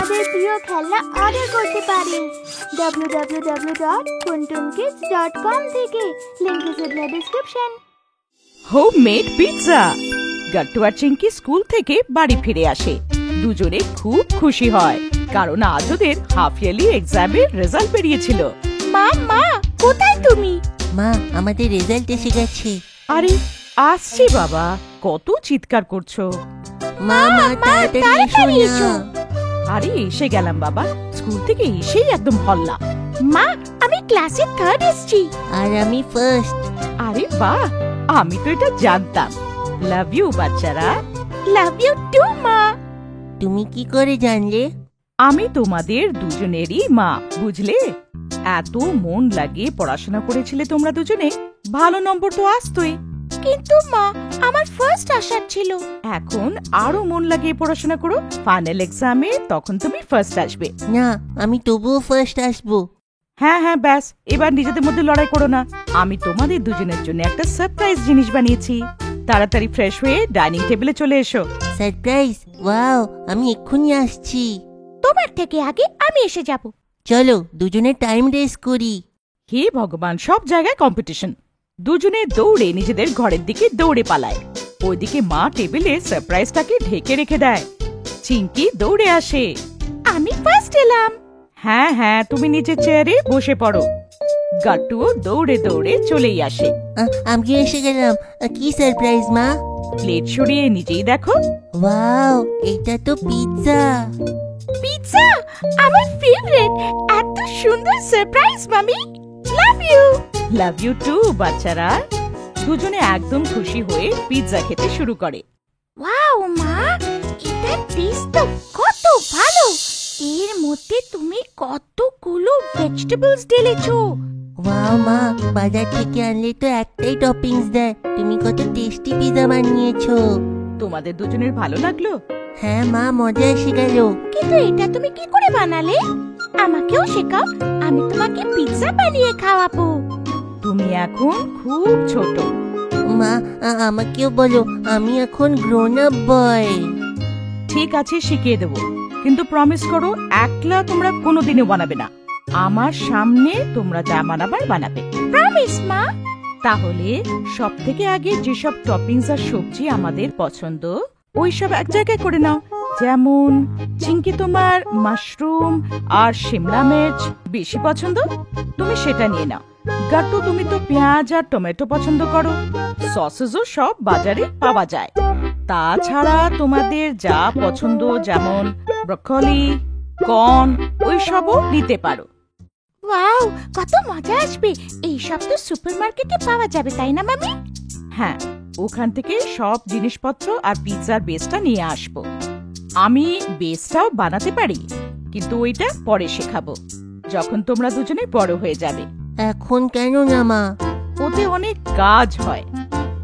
আপনাদের প্রিয় খেলনা অর্ডার করতে পারেন www.kuntunkids.com থেকে। Link is in the description. Homemade pizza. Gattu আর চিঙ্কি স্কুল থেকে বাড়ি ফিরে আসে। দুজনে খুব খুশি হয়, কারণ আজ ওদের হাফ ইয়ারলি এক্সামের রেজাল্ট বেরিয়েছিল। মা মা কোথায় তুমি? মা আমাদের রেজাল্ট এসে গেছে। আরে আসছি বাবা, কত চিৎকার করছো। মা মা তাড়াতাড়ি এসো না। আরে এসে গেলাম বাবা, স্কুল থেকে এসেই একদম হল্লা। মা আমি ক্লাসে থার্ড এসেছি। আর আমি ফার্স্ট। আরে বাহ, আমি তো এটা জানতাম। লাভ ইউ বাচ্চারা। লাভ ইউ টু মা। তুমি কি করে জানলে? আমি তোমাদের দুজনেরই মা, বুঝলে? এত মন লাগিয়ে পড়াশোনা করেছিলে তোমরা দুজনে, ভালো নম্বর তো আসতোই। কিন্তু মা আমার ফার্স্ট আসার ছিল। এখন আরো মন লাগিয়ে পড়াশোনা করো, ফাইনাল এক্সামে তখন তুমি ফার্স্ট আসবে। না, আমি তবুও ফার্স্ট আসবো। হ্যাঁ হ্যাঁ ব্যাস, এবার নিজেদের মধ্যে লড়াই করো না। আমি তোমাদের দুজনের জন্য একটা সারপ্রাইজ জিনিস বানিয়েছি। তাড়াতাড়ি ফ্রেশ হয়ে ডাইনিং টেবিলে চলে এসো। সারপ্রাইজ? ওয়াও, আমি এক্ষুনি আসছি। তোমার থেকে আগে আমি এসে যাব। চলো দুজনে টাইম রেস করি। হে ভগবান, সব জায়গায় কম্পিটিশন। দুজনে দৌড়ে নিজেদের ঘরের দিকে দৌড়ে পালায়। ওইদিকে মা টেবিলে সারপ্রাইজটাকে ঢেকে রেখে দেয়। চিঙ্কি দৌড়ে আসে। আমি ফার্স্ট এলাম। হ্যাঁ হ্যাঁ, তুমি নিচের চেয়ারে বসে পড়ো। গাট্টুও দৌড়ে দৌড়ে চলেই আসে। আমি এসে গেলাম। কি সারপ্রাইজ মা? প্লেট সরিয়ে নিজেই দেখো। ওয়াও, এটা তো পিৎজা। পিৎজা আমার ফেভারিট। এত সুন্দর সারপ্রাইজ মামি। Love you. Love you too বাচ্চারা। দুজনে একদম খুশি হয়ে পিৎজা খেতে শুরু করে। ওয়াও মা, এটা টেস্ট তো কত ভালো। এর মধ্যে তুমি কতগুলো ভেজিটেবলস ঢেলেছো। ওয়াও মা, বাজার থেকে আনলে তো একটাই টপিংস দেয়। তুমি কত টেস্টি পিৎজা বানিয়েছো। তোমাদের দুজনের ভালো লাগলো? হ্যাঁ মা, মজা এসে গেল। কিন্তু এটা তুমি কি করে বানালে? আমাকেও শেখাও, আমি তোমাকে পিৎজা বানিয়ে খাওয়াবো। তুমি এখন খুব ছোট। মা আমাকেও বলো, আমি এখন গ্রোন আপ বয়। ঠিক আছে, শিখিয়ে দেবো, কিন্তু প্রমিস করো একলা তোমরা কোনোদিনও বানাবে না। আমার সামনে তোমরা যা বানাবার বানাবে। প্রমিস মা। তাহলে সব থেকে আগে যেসব টপিংস আর সবজি আমাদের পছন্দ, ওইসব এক জায়গায় করে নাও। যেমন চিঙ্কি তোমার মাশরুম আর শিমলা মির্চ বেশি পছন্দ, তুমি সেটা নিয়ে নাও। গাট্টু তুমি তো পেঁয়াজ আর টমেটো পছন্দ করো। সসেসও সব বাজারে পাওয়া যায়। তাছাড়া তোমাদের যা পছন্দ, যেমন ব্রকলি, কর্ন, ওইসবও নিতে পারো। ওয়াও, কত মজা আসবে। এইসব তো সুপারমার্কেটে পাওয়া যাবে, তাই না মামি? হ্যাঁ, ওখান থেকে সব জিনিসপত্র আর পিৎজার বেসটা নিয়ে আসবো। আমি বেসটাও বানাতে পারি, কিন্তু ওইটা পরে শেখাবো, যখন তোমরা দুজনে বড় হয়ে যাবে। এখন কেন না মা? ওতে অনেক কাজ হয়,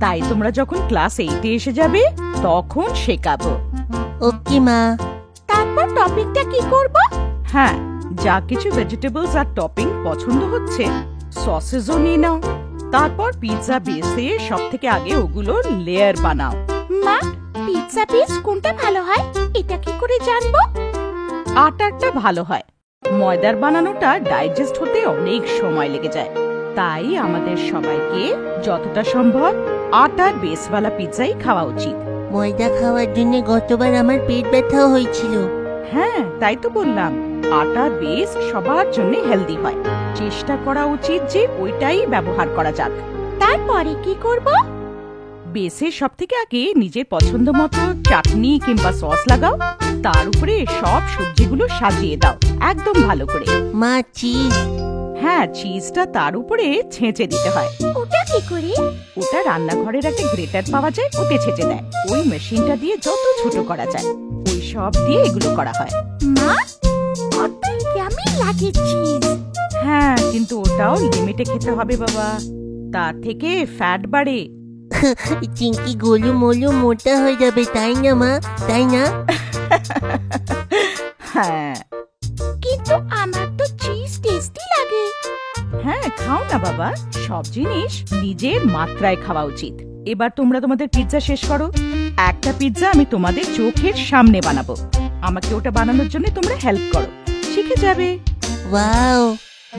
তাই তোমরা যখন ক্লাস 8-এ এসে যাবে তখন শেখাবো। ওকে মা। তারপর টপিংটা কি করব? হ্যাঁ, যা কিছু ভেজিটেবলস আর টপিং পছন্দ হচ্ছে সসেসও নিয়ে নাও। তারপর পিৎজা বেস দিয়ে সব থেকে আগে ওগুলো লেয়ার বানাও। মা, পিৎজা বেস কোনটা ভালো হয় এটা কি করে জানবো? আটারটা ভালো হয়। ময়দার বানানোটা ডাইজেস্ট হতে অনেক সময় লেগে যায়। তাই আমাদের সবাইকে যতটা সম্ভব আটার বেসওয়ালা পিৎজাই খাওয়া উচিত। ময়দা খাওয়ার জন্য গতবার আমার পেট ব্যথাও হয়েছিল। হ্যাঁ, তাই তো বললাম, আটার বেস সবার জন্য হেলদি হয়। চেষ্টা করা উচিত যে ওইটাই ব্যবহার করা যাক। তারপরে কি করব? বেসে সব থেকে আগে নিজের পছন্দ মতো চাটনি কিংবা সস লাগাও। তার উপরে সব সবজিগুলো সাজিয়ে দাও একদম ভালো করে। মা, চিজ? হ্যাঁ, চিজটা তার উপরে ছেঁচে দিতে হয়। ওটা কি করে? ওটা রান্নাঘরের একটা গ্রেটার পাওয়া যায়, ওতে ছেঁচে দেয়। ওই মেশিনটা দিয়ে যত ছোট করা যায় ওই সব দিয়ে এগুলো করা হয়। মা, কত ইয়ামি লাগে চিজ। হ্যাঁ, কিন্তু ওটাও লিমিটে খেতে হবে বাবা, তার থেকে ফ্যাট বাড়ে। চিঙ্কি গোলু মোলু মোটা হয়ে যাবে, তাই না মা? তাই না? হ্যাঁ, কিন্তু আমার তো চিজ টেস্টি লাগে। হ্যাঁ, খাও না বাবা, সব জিনিস নিজের মাত্রায় খাওয়া উচিত। এবার তোমরা তোমাদের পিৎজা শেষ করো। একটা পিৎজা আমি তোমাদের চোখের সামনে বানাবো। আমাকে ওটা বানানোর জন্য তোমরা হেল্প করো, শিখে যাবে। ওয়াও,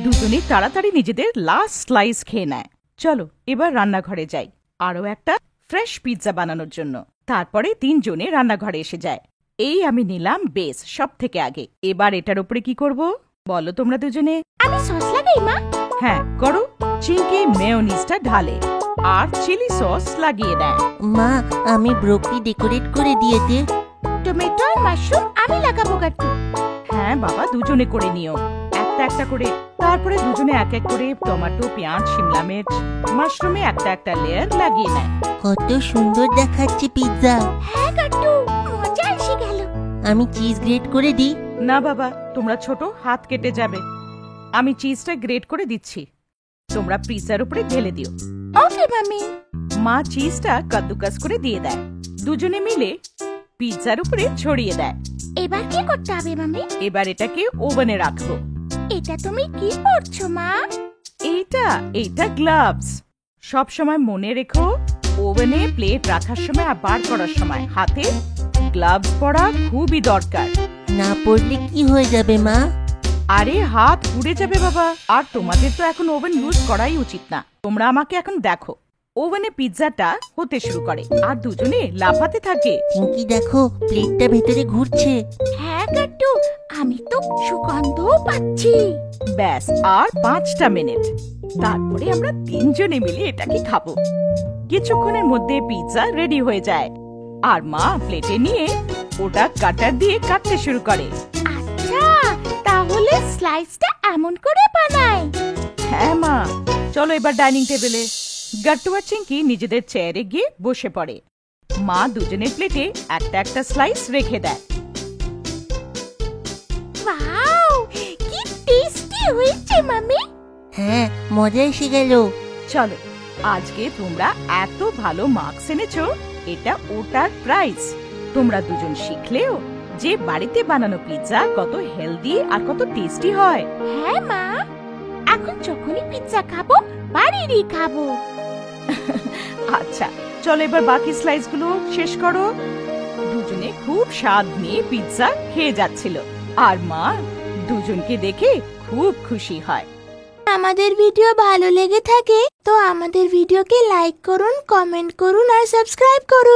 দুজনে তাড়াতাড়ি নিজেদের লাস্ট স্লাইস খেয়ে নেয়। চলো এবার রান্নাঘরে যাই আরো একটা ফ্রেশ পিৎজা বানানোর জন্য। তারপরে তিনজনে রান্নাঘরে এসে যায়। এই আমি নিলাম বেস সব থেকে আগে। এবার এটার উপরে কি করব বলো তোমরা দুজনে? আমি সস লাগাই মা। হ্যাঁ করো। চিংকি মেয়োনিজটা ঢালে আর চিলি সস লাগিয়ে দেয়। মা আমি ব্রোকলি ডেকোরেট করে দিয়েতে। টমেটো আর মাশরুম আমি লাগাবো গাট্টু। হ্যাঁ বাবা, দুজনে করে নিও, একটা একটা করে। তারপরে দুজনে এক এক করে টমেটো, পেঁয়াজ, শিমলা মির্চ, মাশরুমে একটা একটা লেয়ার লাগিয়ে নেয়। কত সুন্দর দেখাচ্ছে পিৎজা। হ্যাঁ গাট্টু, মজা এসে গেল। আমি চিজ গ্রেট করে দিই। না বাবা, তোমরা ছোট, হাত কেটে যাবে। আমি চিজটা গ্রেট করে দিচ্ছি, তোমরা পিৎজার উপরে ঢেলে দিও। ওকে মামি। মা চিজটা কাদ্দুকাস করে দিয়ে দেয়। দুজনে মিলে পিৎজার উপরে ছড়িয়ে দেয়। এবার কি করতে হবে মামি? এবার এটাকে ওভেনে রাখবো। এটা তুমি কি করছো মা? এইটা গ্লাভস। সব সময় মনে রেখো, ওভেনে প্লেট রাখার সময় আর বার করার সময় হাতে গ্লাভস পরা খুবই দরকার। না পড়লে কি হয়ে যাবে মা? আরে হাত পুড়ে যাবে বাবা। আর তোমাদের তো এখন ওভেন ইউজ করাই উচিত না। তোমরা আমাকে এখন দেখো, ওভেনে পিৎজাটা হতে শুরু করে আর দুজনে লাফাতে থাকে। চিঙ্কি দেখো, প্লেটটা ভেতরে ঘুরছে। হ্যাঁ গাট্টু, আমি তো সুগন্ধও পাচ্ছি। ব্যাস আর 5টা মিনিট, তারপরে আমরা তিনজনে মিলে এটাকে খাবো। কিছুক্ষণের মধ্যে পিৎজা রেডি হয়ে যায় আর মা প্লেটে নিয়ে ওটা কাটার দিয়ে কাটতে শুরু করে। আচ্ছা, তাহলে স্লাইসটা এমন করে বানাই। হ্যাঁ মা, চলো এবার ডাইনিং টেবিলে। গাট্টু আর চিঙ্কি নিজেদের চেয়ারে গিয়ে বসে পড়ে। মা দুজনের প্লেটে একটা একটা স্লাইস রেখে দেয়। ওয়াও, কি টেস্টি হয়েছে মামি। হ্যাঁ, মজা এসে গেল। চলো, আজকে তোমরা এত ভালো মার্কস এনেছো, এটা ওটার প্রাইজ। তোমরা দুজন শিখলেও যে বাড়িতে বানানো পিৎজা কত হেলদি আর কত টেস্টি হয়। হ্যাঁ মা, এখন যখনই পিৎজা খাবো বাড়িরই খাবো। আচ্ছা চলো এবার বাকি স্লাইস গুলো শেষ করো। দুজনে খুব স্বাদ নিয়ে পিৎজা খেয়ে যাচ্ছিল আর মা দুজনকে দেখে খুব খুশি হয়। আমাদের ভিডিও ভালো লেগে থাকে তো আমাদের ভিডিওকে লাইক করুন, কমেন্ট করুন আর সাবস্ক্রাইব করুন।